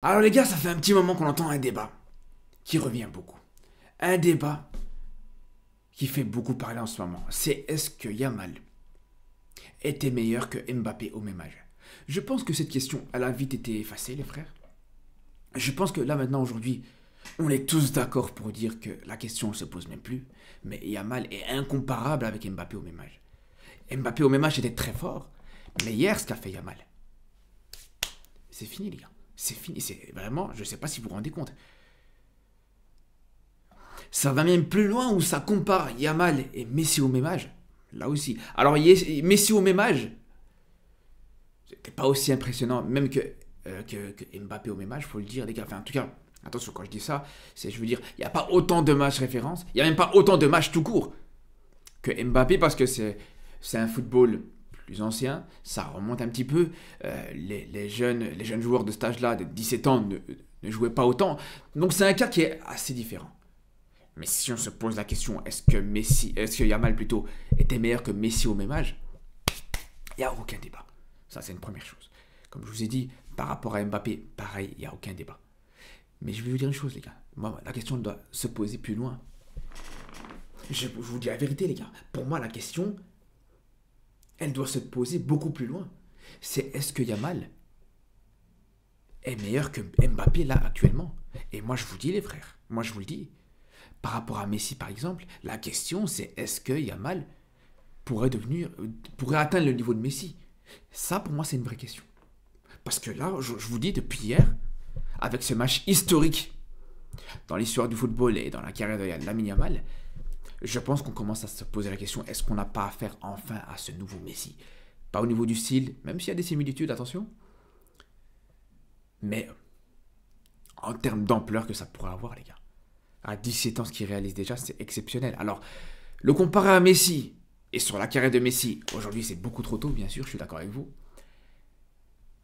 Alors les gars, ça fait un petit moment qu'on entend un débat qui revient beaucoup. Un débat qui fait beaucoup parler en ce moment. C'est est-ce que Yamal était meilleur que Mbappé au même âge? Je pense que cette question, elle a vite été effacée, les frères. Je pense que là maintenant, aujourd'hui, on est tous d'accord pour dire que la question ne se pose même plus. Mais Yamal est incomparable avec Mbappé au même âge. Mbappé au même âge était très fort. Mais hier, ce qu'a fait Yamal, c'est fini les gars. C'est fini, c'est vraiment, je ne sais pas si vous vous rendez compte. Ça va même plus loin où ça compare Yamal et Messi au même âge. Là aussi. Alors Messi au même âge, c'était pas aussi impressionnant, même que Mbappé au même âge, faut le dire les gars. Enfin, en tout cas, attention quand je dis ça, c'est je veux dire, il n'y a pas autant de matchs références, il n'y a même pas autant de matchs tout court que Mbappé parce que c'est un football plus ancien, ça remonte un petit peu. Les jeunes joueurs de cet âge-là, de 17 ans, ne jouaient pas autant. Donc c'est un cas qui est assez différent. Mais si on se pose la question, est-ce que Yamal plutôt était meilleur que Messi au même âge? Il n'y a aucun débat. Ça, c'est une première chose. Comme je vous ai dit, par rapport à Mbappé, pareil, il n'y a aucun débat. Mais je vais vous dire une chose, les gars. Moi, la question doit se poser plus loin. Je vous dis la vérité, les gars. Pour moi, la question, elle doit se poser beaucoup plus loin. C'est est-ce que Yamal est meilleur que Mbappé là actuellement? Et moi, je vous dis, les frères, moi, je vous le dis. Par rapport à Messi, par exemple, la question, c'est est-ce que Yamal pourrait atteindre le niveau de Messi? Ça, pour moi, c'est une vraie question. Parce que là, je vous dis, depuis hier, avec ce match historique dans l'histoire du football et dans la carrière de Lamine Yamal, je pense qu'on commence à se poser la question, est-ce qu'on n'a pas affaire enfin à ce nouveau Messi? Pas au niveau du style, même s'il y a des similitudes, attention, mais en termes d'ampleur que ça pourrait avoir, les gars. À 17 ans, ce qu'il réalise déjà, c'est exceptionnel. Alors, le comparer à Messi, et sur la carrière de Messi, aujourd'hui c'est beaucoup trop tôt, bien sûr, je suis d'accord avec vous.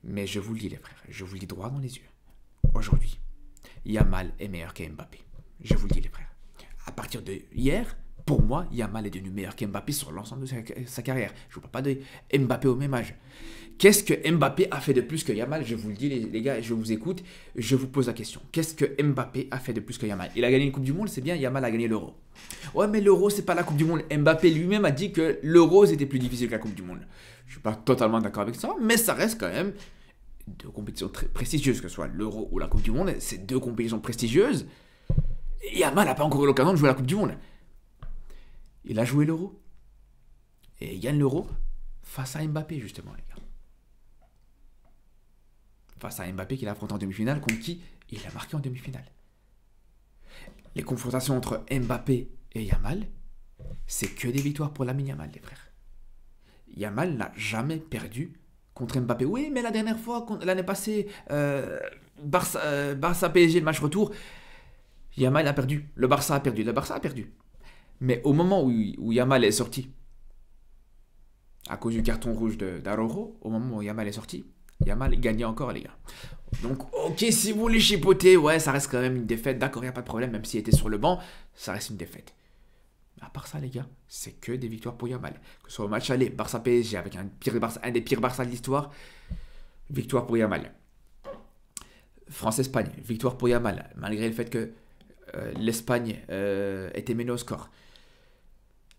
Mais je vous le dis, les frères, je vous le dis droit dans les yeux. Aujourd'hui, Yamal est meilleur qu'Mbappé. Je vous le dis, les frères. À partir de hier, pour moi, Yamal est devenu meilleur qu'Mbappé sur l'ensemble de sa carrière. Je ne vous parle pas de Mbappé au même âge. Qu'est-ce que Mbappé a fait de plus que Yamal? Je vous le dis, les gars, je vous écoute, je vous pose la question. Qu'est-ce que Mbappé a fait de plus que Yamal? Il a gagné une Coupe du Monde, c'est bien, Yamal a gagné l'Euro. Ouais, mais l'Euro, c'est pas la Coupe du Monde. Mbappé lui-même a dit que l'Euro, c'était plus difficile que la Coupe du Monde. Je suis pas totalement d'accord avec ça, mais ça reste quand même deux compétitions très prestigieuses, que ce soit l'Euro ou la Coupe du Monde. C'est deux compétitions prestigieuses. Et Yamal n'a pas encore eu l'occasion de jouer la Coupe du Monde. Il a joué l'Euro. Et il gagne l'Euro face à Mbappé, justement, les gars. Face à Mbappé qu'il a affronté en demi-finale, contre qui il a marqué en demi-finale. Les confrontations entre Mbappé et Yamal, c'est que des victoires pour Lamine Yamal, les frères. Yamal n'a jamais perdu contre Mbappé. Oui, mais la dernière fois, l'année passée, Barça PSG, le match retour, Yamal a perdu. Le Barça a perdu. Le Barça a perdu. Mais au moment où Yamal est sorti, à cause du carton rouge d'Araujo, au moment où Yamal est sorti, Yamal gagnait encore, les gars. Donc, ok, si vous les chipotez, ouais, ça reste quand même une défaite. D'accord, il n'y a pas de problème, même s'il était sur le banc, ça reste une défaite. À part ça, les gars, c'est que des victoires pour Yamal. Que ce soit au match aller, Barça-PSG, avec un des pires Barça de l'histoire, victoire pour Yamal. France-Espagne, victoire pour Yamal, malgré le fait que l'Espagne était menée au score.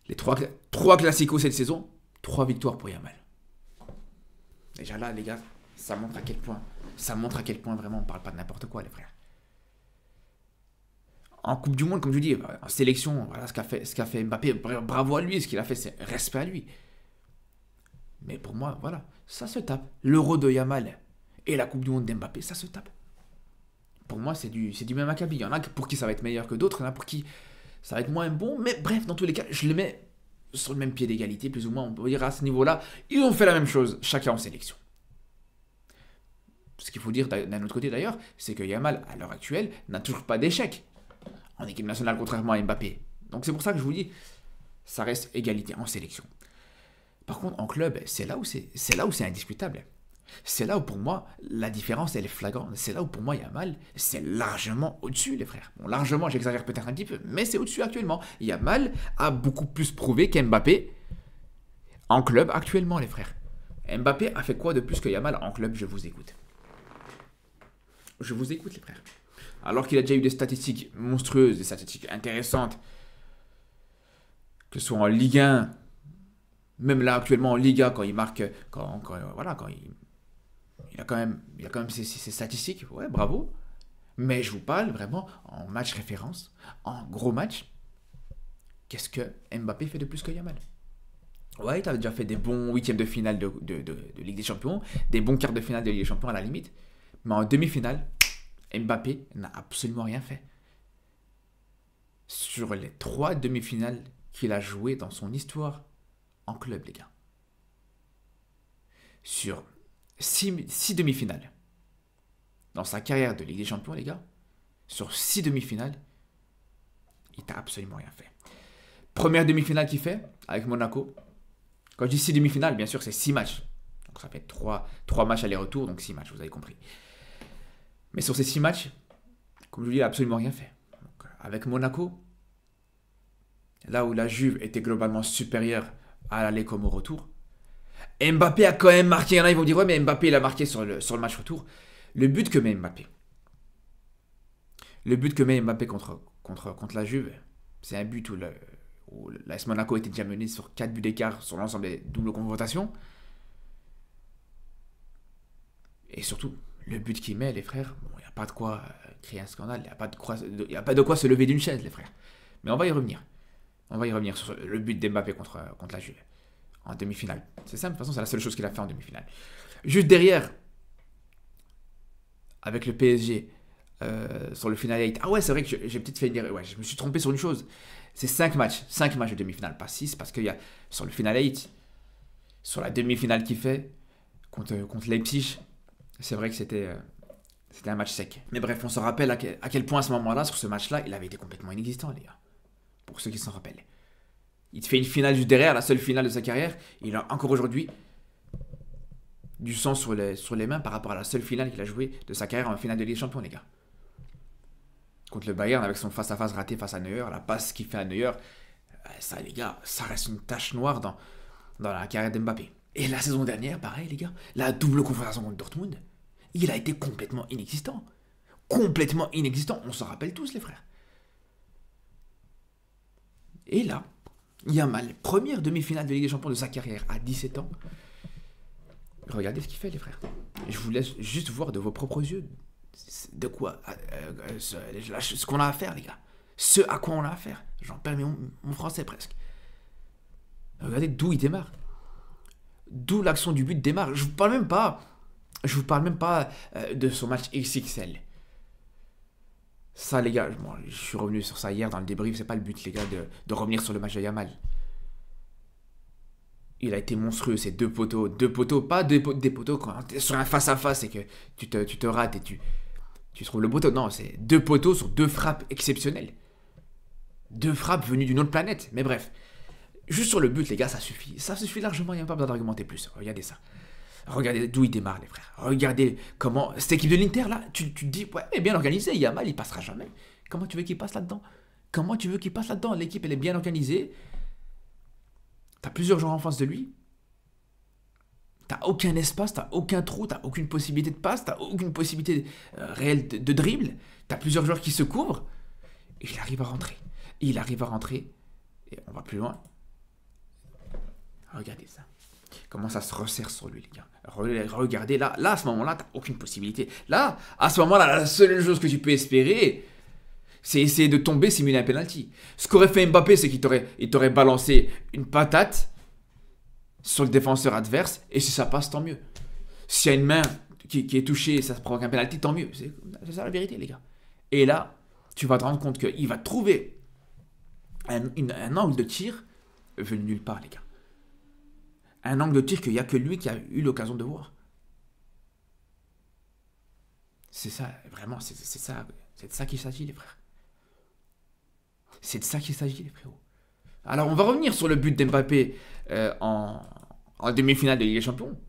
Les trois classicos cette saison, 3 victoires pour Yamal. Déjà là, les gars, ça montre à quel point vraiment on parle pas de n'importe quoi, les frères. En Coupe du Monde, comme je vous dis, en sélection, voilà ce qu'a fait Mbappé, bravo à lui, ce qu'il a fait, c'est respect à lui. Mais pour moi, voilà, ça se tape. L'Euro de Yamal et la Coupe du Monde d'Mbappé, ça se tape. Pour moi, c'est du même acabit. Il y en a pour qui ça va être meilleur que d'autres, il y en a pour qui ça va être moins bon, mais bref, dans tous les cas, je les mets sur le même pied d'égalité, plus ou moins, on peut dire à ce niveau-là, ils ont fait la même chose, chacun en sélection. Ce qu'il faut dire d'un autre côté d'ailleurs, c'est que Yamal, à l'heure actuelle, n'a toujours pas d'échec en équipe nationale, contrairement à Mbappé. Donc c'est pour ça que je vous dis, ça reste égalité en sélection. Par contre, en club, c'est là où c'est indiscutable. C'est là où pour moi, la différence, elle est flagrante. C'est là où pour moi, Yamal, c'est largement au-dessus, les frères. Bon, largement, j'exagère peut-être un petit peu, mais c'est au-dessus actuellement. Yamal a beaucoup plus prouvé qu'Mbappé en club actuellement, les frères. Mbappé a fait quoi de plus que Yamal en club? Je vous écoute. Je vous écoute, les frères. Alors qu'il a déjà eu des statistiques monstrueuses, des statistiques intéressantes, que ce soit en Ligue 1, même là actuellement en Liga, quand il marque, voilà, quand il a quand même ses statistiques, ouais, bravo. Mais je vous parle vraiment en match référence, en gros match. Qu'est-ce que Mbappé fait de plus que Yamal? Ouais, tu as déjà fait des bons huitièmes de finale de Ligue des Champions, des bons quarts de finale de Ligue des Champions à la limite. Mais en demi-finale, Mbappé n'a absolument rien fait. Sur les 3 demi-finales qu'il a jouées dans son histoire en club, les gars. Sur 6 demi-finales dans sa carrière de Ligue des Champions, les gars, sur 6 demi-finales, il n'a absolument rien fait. Première demi-finale qu'il fait avec Monaco. Quand je dis 6 demi-finales, bien sûr, c'est 6 matchs. Donc ça fait 3 matchs aller-retour, donc 6 matchs, vous avez compris. Mais sur ces 6 matchs, comme je vous dis, il n'a absolument rien fait. Donc, avec Monaco, là où la Juve était globalement supérieure à l'aller comme au retour, Mbappé a quand même marqué. Il y en a, ils vont dire, ouais, mais Mbappé, il a marqué sur le match retour. Le but que met Mbappé contre la Juve, c'est un but où l'AS Monaco était déjà mené sur 4 buts d'écart sur l'ensemble des doubles confrontations. Et surtout, le but qu'il met, les frères, bon, il n'y a pas de quoi créer un scandale, il n'y a pas de quoi se lever d'une chaise, les frères. Mais on va y revenir. On va y revenir sur le but d'Mbappé contre la Juve en demi-finale. C'est simple, de toute façon, c'est la seule chose qu'il a fait en demi-finale. Juste derrière, avec le PSG, sur le final 8. Ah ouais, c'est vrai que j'ai peut-être fait une erreur. Ouais, je me suis trompé sur une chose. C'est 5 matchs. 5 matchs de demi-finale, pas 6, parce qu'il y a sur le final 8, sur la demi-finale qu'il fait contre Leipzig, c'est vrai que c'était un match sec. Mais bref, on se rappelle à quel point à ce moment-là, sur ce match-là, il avait été complètement inexistant, les gars. Pour ceux qui s'en rappellent. Il te fait une finale juste derrière, la seule finale de sa carrière. Il a encore aujourd'hui du sang sur les mains par rapport à la seule finale qu'il a jouée de sa carrière en finale de Ligue des Champions, les gars. Contre le Bayern, avec son face-à-face raté face à Neuer, la passe qu'il fait à Neuer, ça, les gars, ça reste une tache noire dans la carrière d'Mbappé. Et la saison dernière, pareil, les gars, la double confrontation contre Dortmund, il a été complètement inexistant. Complètement inexistant. On s'en rappelle tous, les frères. Et là, Yamal, première demi-finale de Ligue des Champions de sa carrière à 17 ans. Regardez ce qu'il fait, les frères. Je vous laisse juste voir de vos propres yeux de quoi ce qu'on a à faire, les gars. Ce à quoi on a à faire. J'en perds mon français presque. Regardez d'où il démarre. D'où l'action du but démarre. Je vous parle même pas de son match XXL. Ça, les gars, je suis revenu sur ça hier dans le débrief. C'est pas le but, les gars, de revenir sur le match de Yamal. Il a été monstrueux, ces deux poteaux, pas des poteaux quand t'es sur un face-à-face et que tu te rates et tu trouves le poteau. Non, c'est 2 poteaux sur 2 frappes exceptionnelles. 2 frappes venues d'une autre planète. Mais bref, juste sur le but, les gars, ça suffit. Ça suffit largement, il n'y a pas besoin d'argumenter plus. Regardez ça. Regardez d'où il démarre, les frères. Regardez comment... Cette équipe de l'Inter, là, tu te dis, ouais, elle est bien organisée. Yamal, il passera jamais. Comment tu veux qu'il passe là-dedans? L'équipe, elle est bien organisée. T'as plusieurs joueurs en face de lui. T'as aucun espace, t'as aucun trou, t'as aucune possibilité de passe, t'as aucune possibilité réelle de dribble. T'as plusieurs joueurs qui se couvrent. Et il arrive à rentrer. Et on va plus loin. Regardez ça. Comment ça se resserre sur lui, les gars. Regardez, là, à ce moment-là, t'as aucune possibilité. Là, à ce moment-là, la seule chose que tu peux espérer, c'est essayer de tomber, simuler un penalty. Ce qu'aurait fait Mbappé, c'est qu'il t'aurait balancé une patate sur le défenseur adverse, et si ça passe, tant mieux. S'il y a une main qui est touchée et ça provoque un penalty, tant mieux. C'est ça la vérité, les gars. Et là, tu vas te rendre compte qu'il va trouver un angle de tir venu nulle part, les gars. Un angle de tir qu'il n'y a que lui qui a eu l'occasion de voir. C'est ça, vraiment, c'est de ça qu'il s'agit, les frères. C'est de ça qu'il s'agit, les frérots. Alors, on va revenir sur le but d'Mbappé en demi-finale de Ligue des Champions.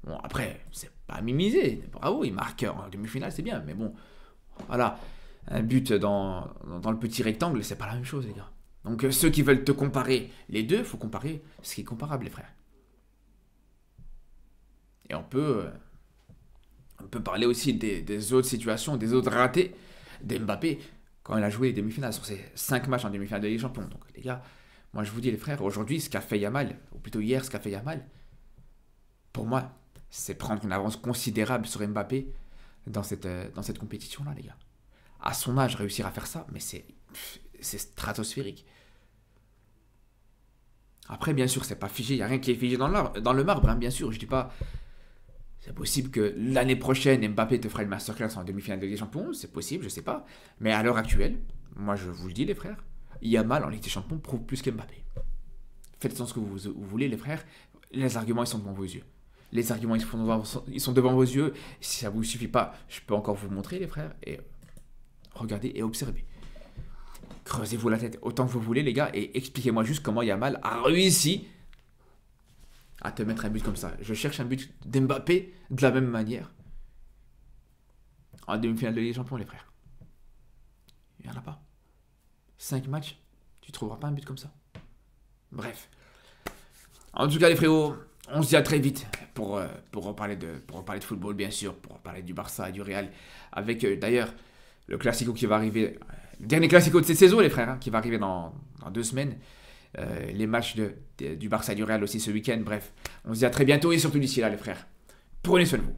Bon, après, c'est pas minimisé. Bravo, il marque en demi-finale, c'est bien. Mais bon, voilà. Un but dans le petit rectangle, c'est pas la même chose, les gars. Donc, ceux qui veulent te comparer les deux, il faut comparer ce qui est comparable, les frères. Et on peut On peut parler aussi des autres situations, des autres ratés d'Mbappé quand il a joué les demi-finales sur ses 5 matchs en demi-finale de Ligue des Champions. Donc les gars, moi je vous dis les frères, aujourd'hui ce qu'a fait Yamal, ou plutôt hier ce qu'a fait Yamal, pour moi, c'est prendre une avance considérable sur Mbappé dans cette compétition-là, les gars. À son âge, réussir à faire ça, mais c'est stratosphérique. Après, bien sûr, c'est pas figé, il n'y a rien qui est figé dans le marbre, hein, bien sûr. Je dis pas, c'est possible que l'année prochaine, Mbappé te fera une masterclass en demi-finale de Ligue des Champions, c'est possible, je sais pas. Mais à l'heure actuelle, moi je vous le dis, les frères, Yamal en Ligue des Champions prouve plus qu'Mbappé. Faites-en ce que vous voulez, les frères, les arguments ils sont devant vos yeux. Les arguments ils sont devant vos yeux. Si ça vous suffit pas, je peux encore vous montrer, les frères, et regardez et observez. Creusez-vous la tête autant que vous voulez, les gars, et expliquez-moi juste comment Yamal a réussi à te mettre un but comme ça. Je cherche un but d'Mbappé de la même manière en demi-finale de Ligue des Champions, les frères. Il n'y en a pas. 5 matchs, tu trouveras pas un but comme ça. Bref. En tout cas, les frérots, on se dit à très vite pour reparler de football, bien sûr, pour reparler du Barça et du Real, avec d'ailleurs le Classico qui va arriver, le dernier Classico de cette saison, les frères, hein, qui va arriver dans 2 semaines. Les matchs du Barça et du Real aussi ce week-end. Bref, on se dit à très bientôt et surtout d'ici là, les frères, prenez soin de vous.